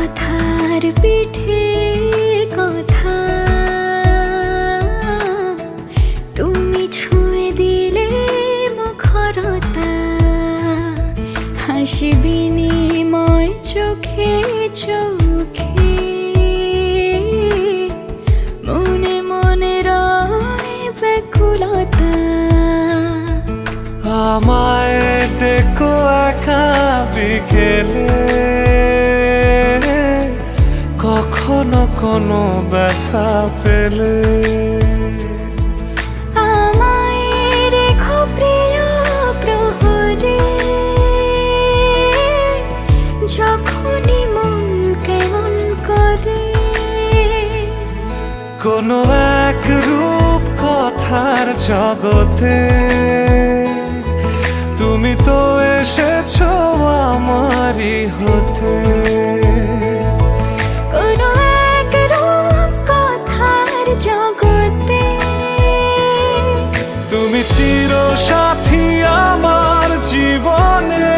কথার পিঠে কথা, তুমি ছুঁয়ে দিলে মুখরতা, হাসি বিনিময় চোখে চোখে, মনে মনে রয় ব্যাকুলতা। আমায় ডেকো একা বিকেলে, কখনো কোনো ব্যথা পেলে। আমায় রেখো প্রিয় প্রহরে, যখনই মন কেমন করে। কোনো এক রূপ কথার জগতে তুমি তো এসেছো আমারই হতে। কোনো এক রূপ কথার জগতে তুমি চির সাথী আমার জীবনে।